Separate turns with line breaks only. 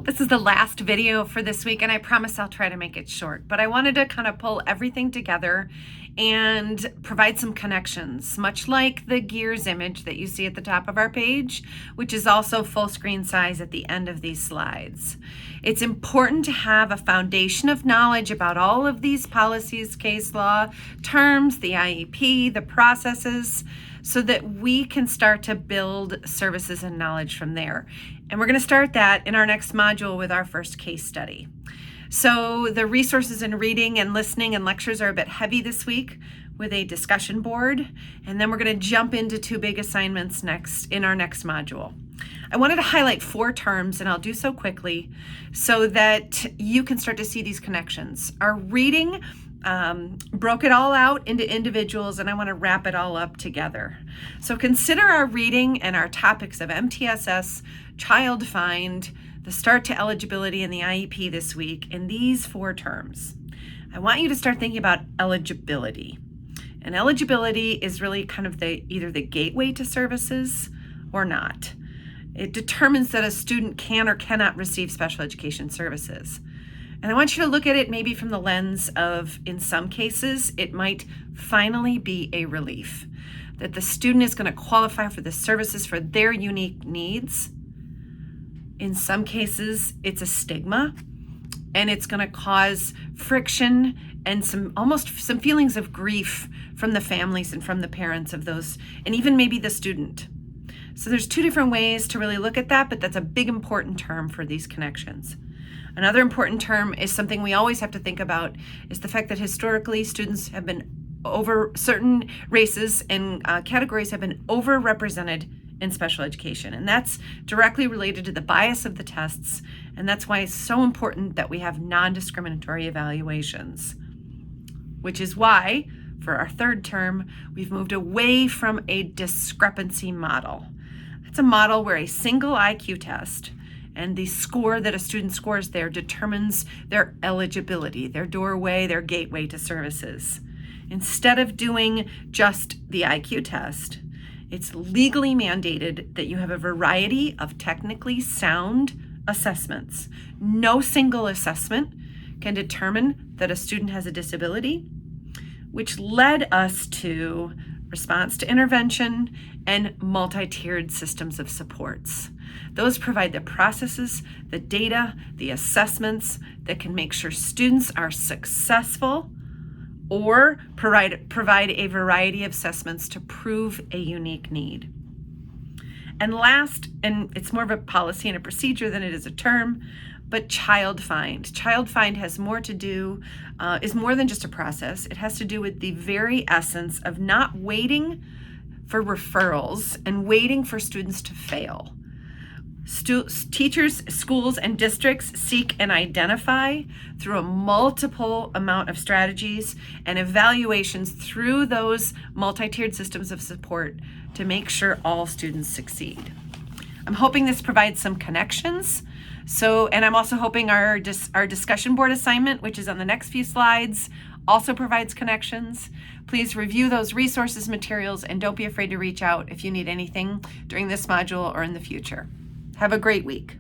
This is the last video for this week, and I promise I'll try to make it short, but I wanted to kind of pull everything together and provide some connections, much like the gears image that you see at the top of our page, which is also full screen size at the end of these slides. It's important to have a foundation of knowledge about all of these policies, case law, terms, the IEP, the processes, so that we can start to build services and knowledge from there. And we're going to start that in our next module with our first case study. So the resources in reading and listening and lectures are a bit heavy this week with a discussion board. And then we're going to jump into two big assignments next in our next module. I wanted to highlight 4 terms, and I'll do so quickly so that you can start to see these connections. Our reading broke it all out into individuals, and I want to wrap it all up together. So consider our reading and our topics of MTSS, Child Find, the start to eligibility, and the IEP this week in these 4 terms. I want you to start thinking about eligibility. And eligibility is really kind of either the gateway to services or not. It determines that a student can or cannot receive special education services. And I want you to look at it maybe from the lens of, in some cases, it might finally be a relief that the student is going to qualify for the services for their unique needs. In some cases, it's a stigma, and it's going to cause friction and some feelings of grief from the families and from the parents of those, and even maybe the student. So there's 2 different ways to really look at that, but that's a big important term for these connections. Another important term is something we always have to think about, is the fact that historically students have been certain races and categories have been overrepresented in special education. And that's directly related to the bias of the tests. And that's why it's so important that we have non-discriminatory evaluations, which is why for our 3rd term, we've moved away from a discrepancy model. That's a model where a single IQ test and the score that a student scores there determines their eligibility, their doorway, their gateway to services. Instead of doing just the IQ test, it's legally mandated that you have a variety of technically sound assessments. No single assessment can determine that a student has a disability, which led us to response to intervention and multi-tiered systems of supports. Those provide the processes, the data, the assessments that can make sure students are successful, or provide a variety of assessments to prove a unique need. And last, and it's more of a policy and a procedure than it is a term, but Child Find. Child Find has more to do, is more than just a process. It has to do with the very essence of not waiting for referrals and waiting for students to fail. Teachers, schools, and districts seek and identify through a multiple amount of strategies and evaluations through those multi-tiered systems of support to make sure all students succeed. I'm hoping this provides some connections. And I'm also hoping our discussion board assignment, which is on the next few slides, also provides connections. Please review those resources, materials, and don't be afraid to reach out if you need anything during this module or in the future. Have a great week.